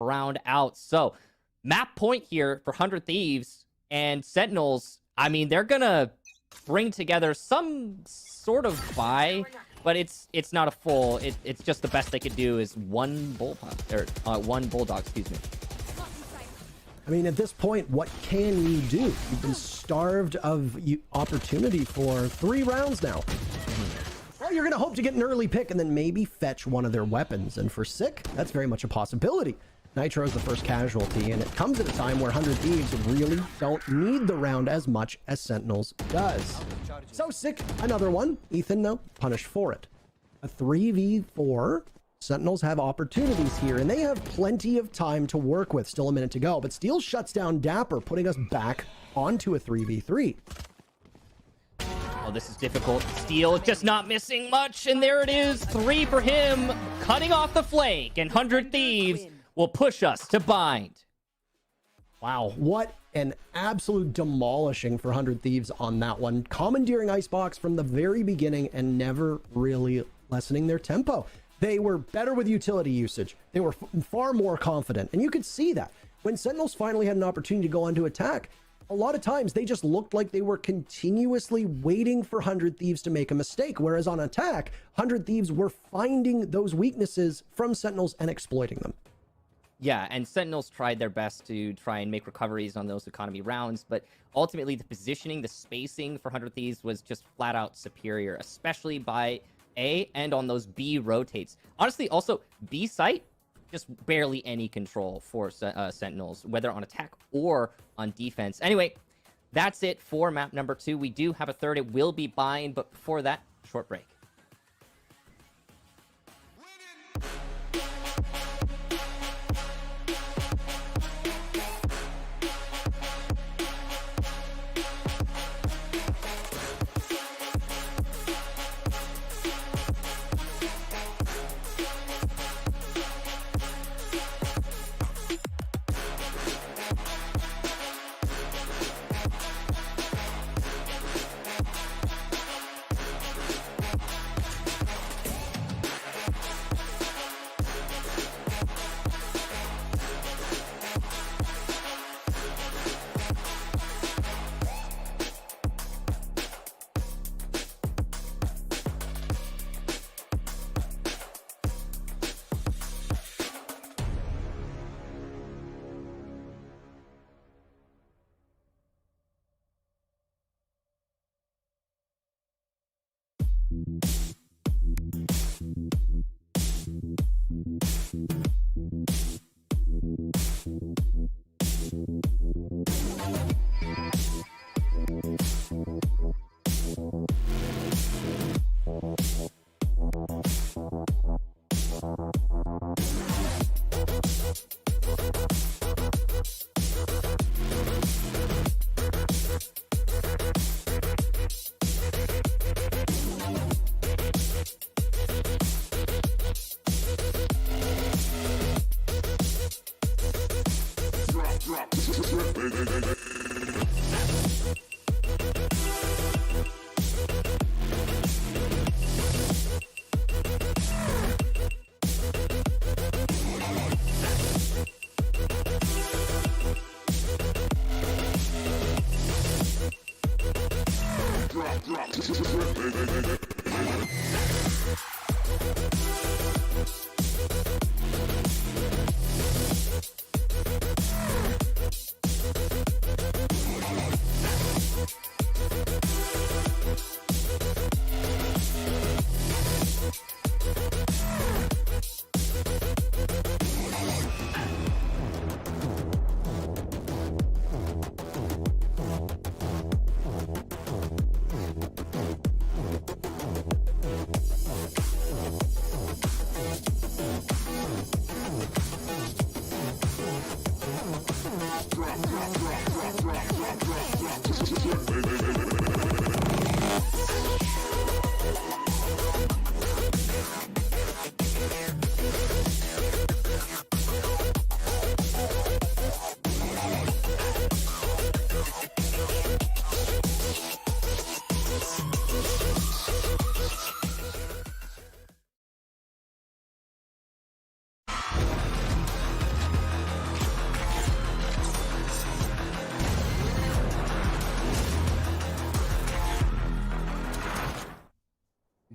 round out. So map point here for 100 Thieves and Sentinels. I mean, they're gonna bring together some sort of buy, but it's not a full. It's just the best they could do is one one bulldog. Excuse me. I mean, at this point, what can you do? You've been starved of opportunity for 3 rounds now. Well, you're going to hope to get an early pick and then maybe fetch one of their weapons. And for Sick, that's very much a possibility. Nitro is the first casualty, and it comes at a time where 100 Thieves really don't need the round as much as Sentinels does. So Sick, another one. Ethan, though, punished for it. A 3v4. Sentinels have opportunities here, and they have plenty of time to work with. Still a minute to go, but Steel shuts down Dapper, putting us back onto a 3v3. Oh, this is difficult. Steel just not missing much, and there it is. 3 for him, cutting off the flank, and 100 Thieves will push us to bind. Wow, what an absolute demolishing for 100 Thieves on that one. Commandeering Icebox from the very beginning and never really lessening their tempo. They were better with utility usage. They were far more confident. And you could see that. When Sentinels finally had an opportunity to go on to attack, a lot of times they just looked like they were continuously waiting for 100 Thieves to make a mistake. Whereas on attack, 100 Thieves were finding those weaknesses from Sentinels and exploiting them. Yeah, and Sentinels tried their best to try and make recoveries on those economy rounds, but ultimately the positioning, the spacing for 100 Thieves was just flat out superior, especially by A and on those B rotates. Honestly, also B site, just barely any control for Sentinels, whether on attack or on defense. Anyway, that's it for map number 2. We do have a third. It will be bind, but before that, short break.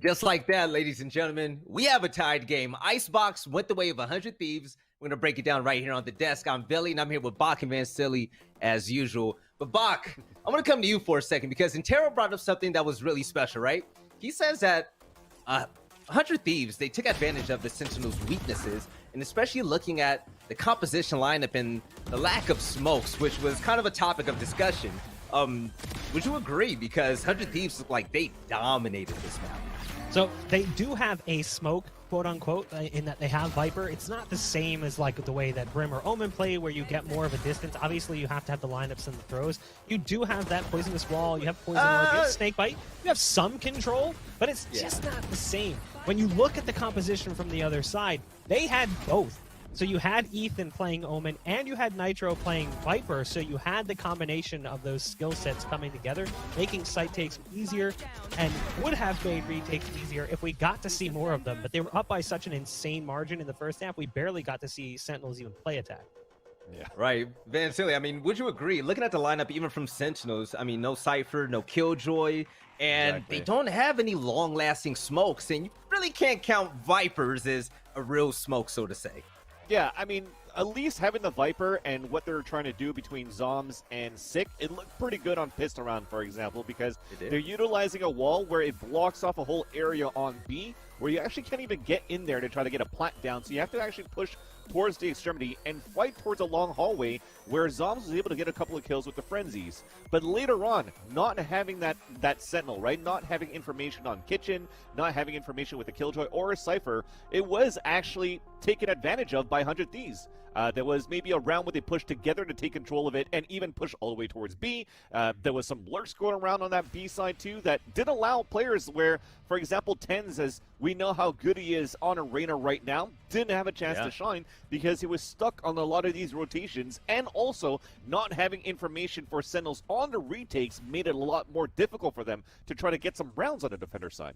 Just like that, ladies and gentlemen, we have a tied game. Icebox went the way of 100 Thieves. We're going to break it down right here on the desk. I'm Billy, and I'm here with Bach and Van Silly as usual. But Bach, I want to come to you for a second because Intero brought up something that was really special, right? He says that 100 Thieves, they took advantage of the Sentinel's weaknesses, and especially looking at the composition lineup and the lack of smokes, which was kind of a topic of discussion. Would you agree? Because 100 Thieves look like they dominated this map. So they do have a smoke, quote unquote, in that they have Viper. It's not the same as like the way that Brim or Omen play, where you get more of a distance. Obviously, you have to have the lineups and the throws. You do have that poisonous wall. You have poison orb, snake bite. You have some control, but it's just not the same. When you look at the composition from the other side, they had both. So you had Ethan playing Omen, and you had Nitro playing Viper, so you had the combination of those skill sets coming together, making site takes easier, and would have made retakes easier if we got to see more of them. But they were up by such an insane margin in the first half, we barely got to see Sentinels even play attack. Yeah, right. Van Silly, I mean, would you agree? Looking at the lineup, even from Sentinels, I mean, no Cypher, no Killjoy, and they don't have any long-lasting smokes, and you really can't count Vipers as a real smoke, so to say. Yeah, I mean, at least having the Viper and what they're trying to do between Zoms and Sick, it looked pretty good on Pistol Round, for example, because they're utilizing a wall where it blocks off a whole area on B, where you actually can't even get in there to try to get a plant down, so you have to actually push towards the extremity and fight towards a long hallway where Zoms was able to get a couple of kills with the frenzies. But later on, not having that Sentinel, right? Not having information on Kitchen, not having information with a Killjoy or a Cypher, it was actually taken advantage of by 100 Thieves. There was maybe a round where they pushed together to take control of it and even push all the way towards B. There was some lurks going around on that B side too that did allow players where, for example, Tenz, as we know how good he is on Arena right now, didn't have a chance to shine because he was stuck on a lot of these rotations, and also not having information for Sentinels on the retakes made it a lot more difficult for them to try to get some rounds on the defender side.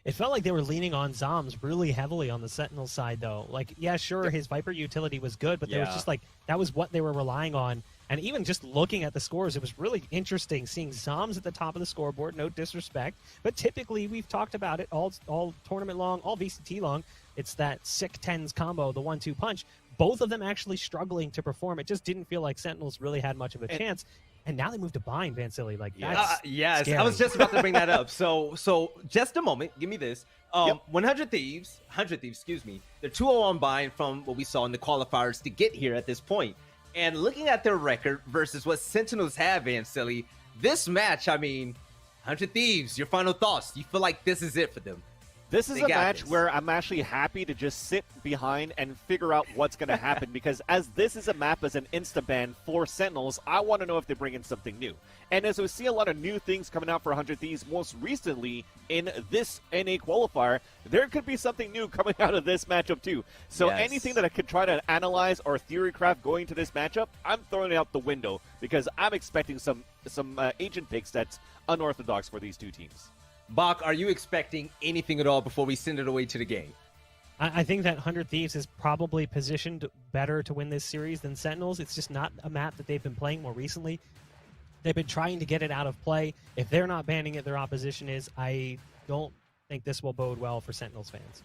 It felt like they were leaning on Zoms really heavily on the Sentinel side, though. Like, yeah, sure, his Viper utility was good, but there was just like, that was what they were relying on. And even just looking at the scores, it was really interesting seeing Zoms at the top of the scoreboard, no disrespect. But typically, we've talked about it all tournament long, all VCT long. It's that Sick Tenz combo, the 1-2 punch. Both of them actually struggling to perform. It just didn't feel like Sentinels really had much of a chance. And now they moved to bind, Van Silly. Like, that's scary. I was just about to bring that up. So just a moment. Give me this. 100 Thieves, excuse me. They're 2-0 on bind from what we saw in the qualifiers to get here at this point. And looking at their record versus what Sentinels have, Van Silly, this match, I mean, 100 Thieves, your final thoughts. Do you feel like this is it for them? This is a match where I'm actually happy to just sit behind and figure out what's going to happen, because as this is a map as an insta-ban for Sentinels, I want to know if they bring in something new. And as we see a lot of new things coming out for 100 Thieves, most recently in this NA qualifier, there could be something new coming out of this matchup too. So anything that I could try to analyze or theorycraft going to this matchup, I'm throwing it out the window, because I'm expecting some agent picks that's unorthodox for these two teams. Bach, are you expecting anything at all before we send it away to the game? I think that 100 Thieves is probably positioned better to win this series than Sentinels. It's just not a map that they've been playing more recently. They've been trying to get it out of play. If they're not banning it, their opposition is. I don't think this will bode well for Sentinels fans.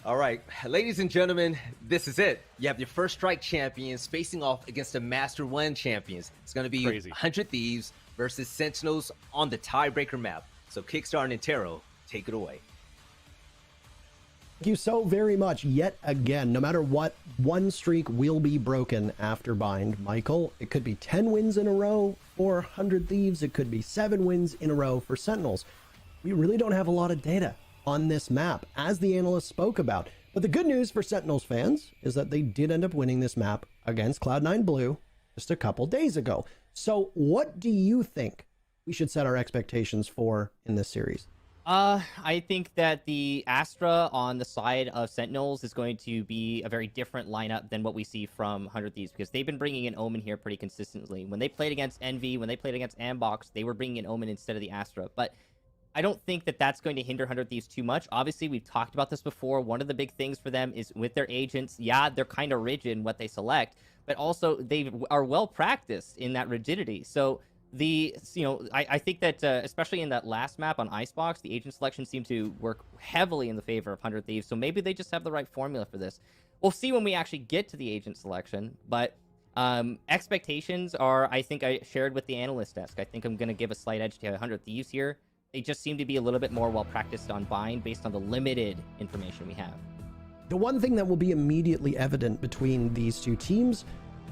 All right, ladies and gentlemen, this is it. You have your first strike champions facing off against the Master 1 champions. It's going to be 100 Thieves versus Sentinels on the tiebreaker map. So Kickstar and Intero, take it away. Thank you so very much yet again. No matter what, one streak will be broken after bind. Michael, it could be 10 wins in a row for 100 Thieves. It could be 7 wins in a row for Sentinels. We really don't have a lot of data on this map, as the analysts spoke about. But the good news for Sentinels fans is that they did end up winning this map against Cloud9 Blue just a couple days ago. So what do you think we should set our expectations for in this series? I think that the Astra on the side of Sentinels is going to be a very different lineup than what we see from 100 Thieves, because they've been bringing in Omen here pretty consistently. When they played against Envy, when they played against Ambox, they were bringing in Omen instead of the Astra. But I don't think that that's going to hinder 100 Thieves too much. Obviously, we've talked about this before. One of the big things for them is with their agents. Yeah, they're kind of rigid in what they select, but also they are well practiced in that rigidity. So I think that especially in that last map on Icebox, the agent selection seemed to work heavily in the favor of 100 Thieves. So maybe they just have the right formula for this. We'll see when we actually get to the agent selection. But expectations are, I think I shared with the analyst desk. I think I'm going to give a slight edge to 100 Thieves here. They just seem to be a little bit more well practiced on bind based on the limited information we have. The one thing that will be immediately evident between these two teams,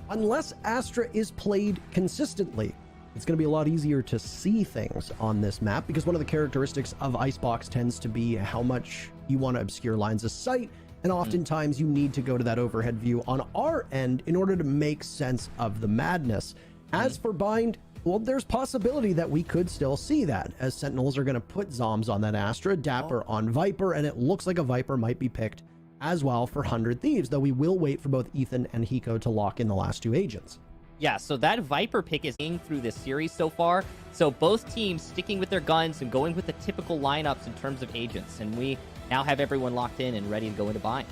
unless Astra is played consistently, it's going to be a lot easier to see things on this map, because one of the characteristics of Icebox tends to be how much you want to obscure lines of sight, and oftentimes you need to go to that overhead view on our end in order to make sense of the madness. As for bind, well, there's possibility that we could still see that, as Sentinels are going to put Zombs on that Astra, Dapper on Viper, and it looks like a Viper might be picked as well for 100 Thieves, though we will wait for both Ethan and Hiko to lock in the last two agents. Yeah, so that Viper pick is in through this series so far. So both teams sticking with their guns and going with the typical lineups in terms of agents. And we now have everyone locked in and ready to go into bind.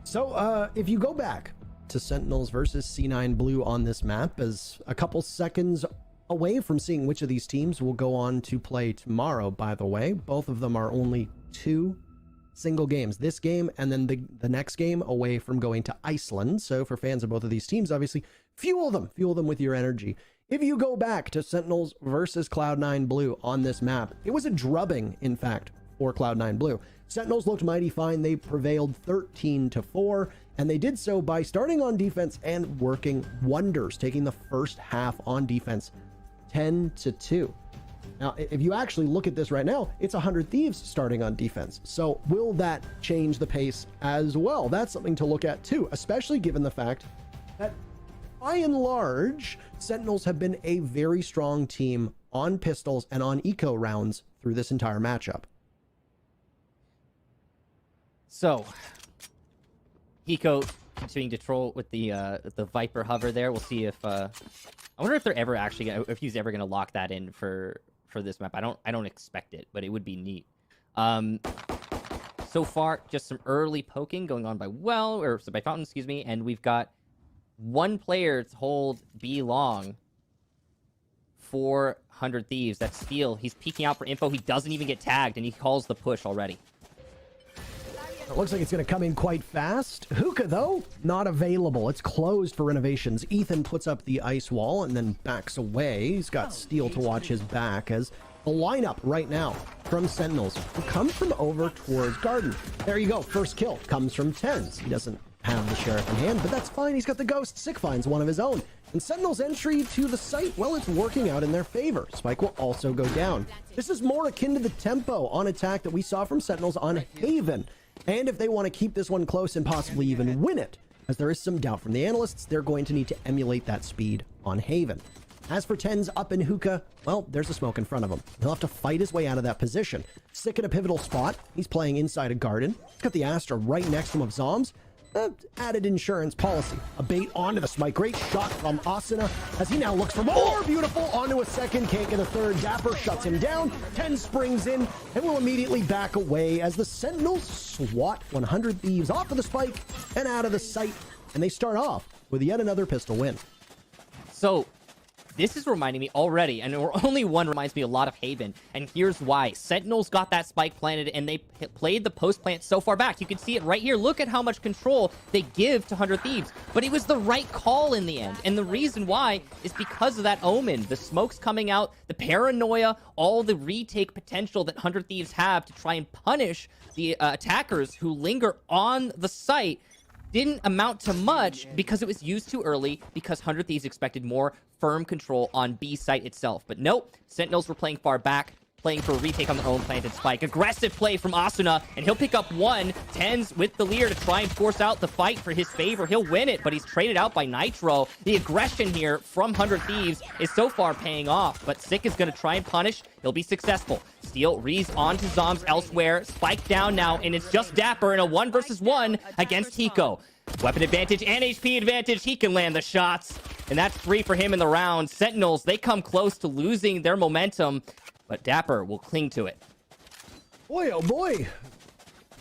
So if you go back to Sentinels versus C9 Blue on this map, as a couple seconds away from seeing which of these teams will go on to play tomorrow, by the way. Both of them are only 2 single games, this game and then the next game, away from going to Iceland. So for fans of both of these teams, obviously fuel them with your energy. If you go back to Sentinels versus Cloud9 Blue on this map, it was a drubbing, in fact, for Cloud9 Blue. Sentinels looked mighty fine. They prevailed 13-4, and they did so by starting on defense and working wonders, taking the first half on defense 10-2. Now, if you actually look at this right now, it's 100 Thieves starting on defense. So will that change the pace as well? That's something to look at too, especially given the fact that by and large, Sentinels have been a very strong team on pistols and on eco rounds through this entire matchup. So, Hiko continuing to troll with the Viper hover there. We'll see if I wonder if they're ever actually if he's ever gonna lock that in for this map. I don't expect it, but it would be neat. So far, just some early poking going on by by Fountain, excuse me, and we've got one player to hold B long for 100 Thieves. That's Steel. He's peeking out for info. He doesn't even get tagged, and he calls the push already. It looks like it's going to come in quite fast. Hookah, though, not available. It's closed for renovations. Ethan puts up the ice wall and then backs away. He's got Steel to watch his back, as the lineup right now from Sentinels comes from over towards Garden. There you go. First kill comes from Tenz. He doesn't have the Sheriff in hand, but that's fine. He's got the Ghost. Sick finds one of his own. And Sentinel's entry to the site, well, it's working out in their favor. Spike will also go down. This is more akin to the tempo on attack that we saw from Sentinels on Haven. And if they want to keep this one close and possibly even win it, as there is some doubt from the analysts, they're going to need to emulate that speed on Haven. As for Tenz up in Hookah, well, there's a smoke in front of him. He'll have to fight his way out of that position. Sick at a pivotal spot. He's playing inside a garden. He's got the Astra right next to him of Zombs. Added insurance policy. A bait onto the spike. Great shot from Asuna as he now looks for more. Beautiful. Onto a second. Can't get a third. Dapper shuts him down. Tenz springs in and will immediately back away as the Sentinels swat 100 Thieves off of the spike and out of the sight. And they start off with yet another pistol win. So, this is reminding me already, and only one reminds me a lot of Haven, and here's why. Sentinels got that spike planted, and they played the post plant so far back. You can see it right here. Look at how much control they give to 100 Thieves, but it was the right call in the end, and the reason why is because of that omen. The smoke's coming out, the paranoia, all the retake potential that 100 Thieves have to try and punish the attackers who linger on the site didn't amount to much because it was used too early, because 100 Thieves expected more firm control on B site itself. But nope, Sentinels were playing far back, playing for a retake on their own planted spike. Aggressive play from Asuna, and he'll pick up one. Tenz with the leer to try and force out the fight for his favor. He'll win it, but he's traded out by Nitro. The aggression here from 100 Thieves is so far paying off, but Sick is going to try and punish. He'll be successful. Steel rees onto Zombs elsewhere. Spike down now, and it's just Dapper in a 1 versus 1 against Hiko. Weapon advantage and HP advantage. He can land the shots, and that's 3 for him in the round. Sentinels, they come close to losing their momentum, but Dapper will cling to it. Boy, oh boy.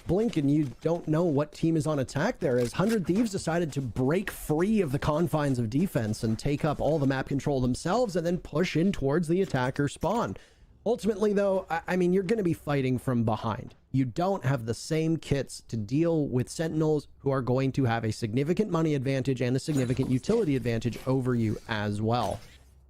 blink and you don't know what team is on attack there, as 100 Thieves decided to break free of the confines of defense and take up all the map control themselves and then push in towards the attacker spawn. Ultimately, though, I mean, you're going to be fighting from behind. You don't have the same kits to deal with Sentinels who are going to have a significant money advantage and a significant utility advantage over you as well.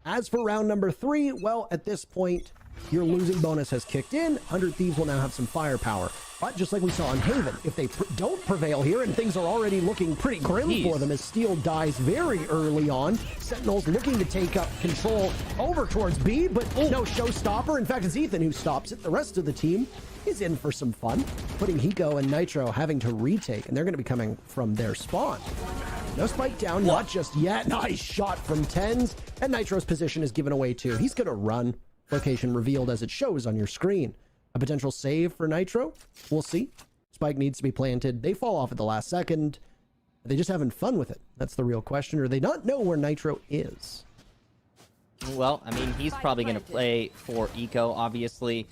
As for round number 3, well, at this point, your losing bonus has kicked in. 100 Thieves will now have some firepower. But just like we saw in Haven, if they don't prevail here, and things are already looking pretty grim for them as Steel dies very early on, Sentinels looking to take up control over towards B, but no showstopper. In fact, it's Ethan who stops it. The rest of the team is in for some fun, putting Hiko and Nitro having to retake, and they're going to be coming from their spawn. No spike down, not just yet. Nice shot from Tenz, and Nitro's position is given away too. He's going to run. Location revealed as it shows on your screen. A potential save for Nitro? We'll see. Spike needs to be planted. They fall off at the last second. Are they just having fun with it? That's the real question. Or they not know where Nitro is? Well, I mean, he's probably going to play for Eco, obviously.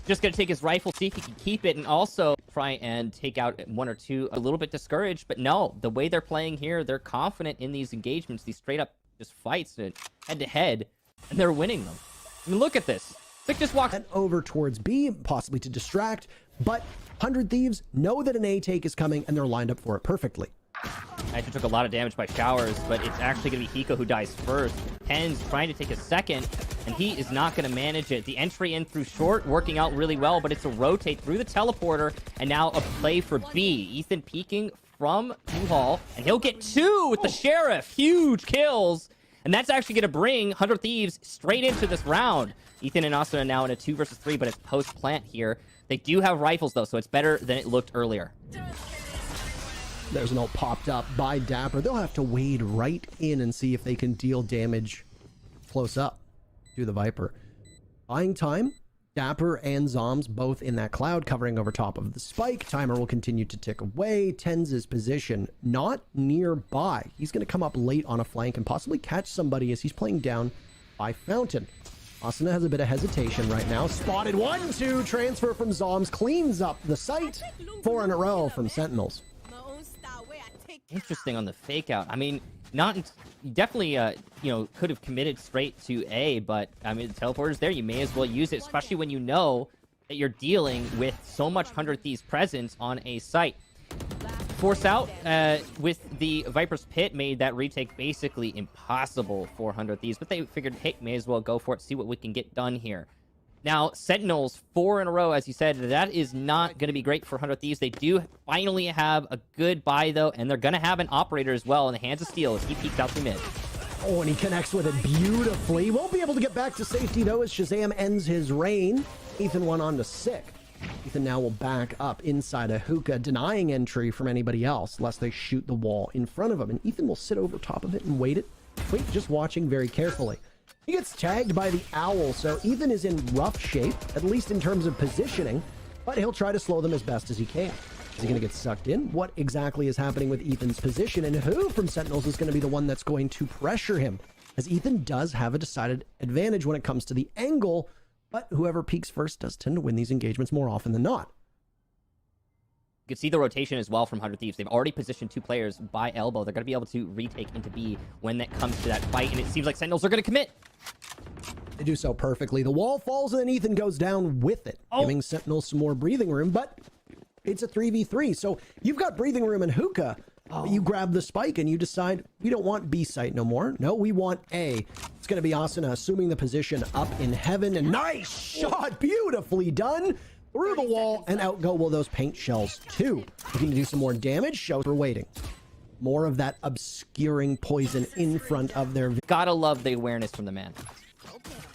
Just going to take his rifle, see if he can keep it, and also try and take out one or two. A little bit discouraged, but no. The way they're playing here, they're confident in these engagements, these straight-up just fights, head-to-head, and they're winning them. I mean, look at this. Sick just walks over towards B, possibly to distract, but 100 Thieves know that an A take is coming, and they're lined up for it perfectly. Nitro took a lot of damage by showers, but it's actually going to be Hiko who dies first. Tenz trying to take a second, and he is not going to manage it. The entry in through short working out really well, but it's a rotate through the teleporter, and now a play for B. Ethan peeking from U-Haul, and he'll get 2 with the Sheriff. Huge kills. And that's actually going to bring 100 Thieves straight into this round. Ethan and Astra are now in a 2 versus 3, but it's post-plant here. They do have rifles, though, so it's better than it looked earlier. There's an ult popped up by Dapper. They'll have to wade right in and see if they can deal damage close up to the Viper. Buying time. Dapper and Zoms both in that cloud covering over top of the spike. Timer will continue to tick away. Tenz's position not nearby. He's going to come up late on a flank and possibly catch somebody as he's playing down by Fountain. Asuna has a bit of hesitation right now. Spotted 1-2. Transfer from Zoms cleans up the site. 4 in a row from Sentinels. Interesting on the fake out. I mean, definitely, could have committed straight to A, but I mean, the teleporter's there. You may as well use it, especially when you know that you're dealing with so much 100 Thieves presence on a site. Force out with the Viper's Pit made that retake basically impossible for 100 Thieves, but they figured, hey, may as well go for it, see what we can get done here. Now, Sentinels, 4 in a row, as you said, that is not going to be great for 100 Thieves. They do finally have a good buy, though, and they're going to have an operator as well in the hands of Steel as he peeks out through mid. Oh, and he connects with it beautifully. Won't be able to get back to safety, though, as Shazam ends his reign. Ethan went on to Sick. Ethan now will back up inside a hookah, denying entry from anybody else, lest they shoot the wall in front of him. And Ethan will sit over top of it and wait, just watching very carefully. He gets tagged by the Owl, so Ethan is in rough shape, at least in terms of positioning, but he'll try to slow them as best as he can. Is he going to get sucked in? What exactly is happening with Ethan's position, and who from Sentinels is going to be the one that's going to pressure him? As Ethan does have a decided advantage when it comes to the angle, but whoever peaks first does tend to win these engagements more often than not. You can see the rotation as well from 100 Thieves. They've already positioned 2 players by elbow. They're going to be able to retake into B when that comes to that fight, and it seems like Sentinels are going to commit. They do so perfectly. The wall falls, and then Ethan goes down with it, giving Sentinels some more breathing room, but it's a 3v3, so you've got breathing room in hookah. You grab the spike, and you decide, we don't want B site no more. No, we want A. It's going to be Asuna assuming the position up in heaven, and nice shot, beautifully done. Through the wall, and out go those paint shells, too. Looking to do some more damage. Shows we're waiting. More of that obscuring poison in front of their... Gotta love the awareness from the man.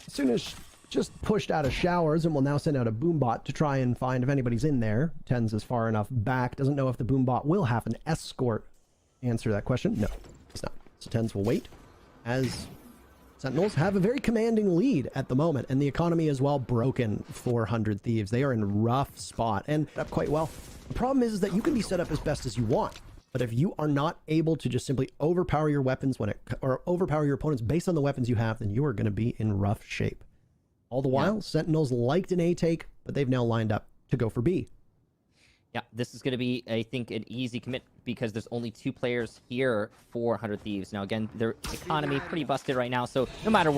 As soon as just pushed out of showers, and will now send out a boombot to try and find if anybody's in there. Tenz is far enough back. Doesn't know if the boombot will have an escort. Answer that question. No, it's not. So Tenz will wait as... Sentinels have a very commanding lead at the moment, and the economy is well broken for 100 Thieves. They are in a rough spot and up quite well. The problem is that you can be set up as best as you want, but if you are not able to just simply overpower your weapons or overpower your opponents based on the weapons you have, then you are going to be in rough shape. All the while, Sentinels liked an A take, but they've now lined up to go for B. Yeah, this is going to be, I think, an easy commit because there's only 2 players here for 100 Thieves. Now, again, their economy pretty busted right now, so no matter what.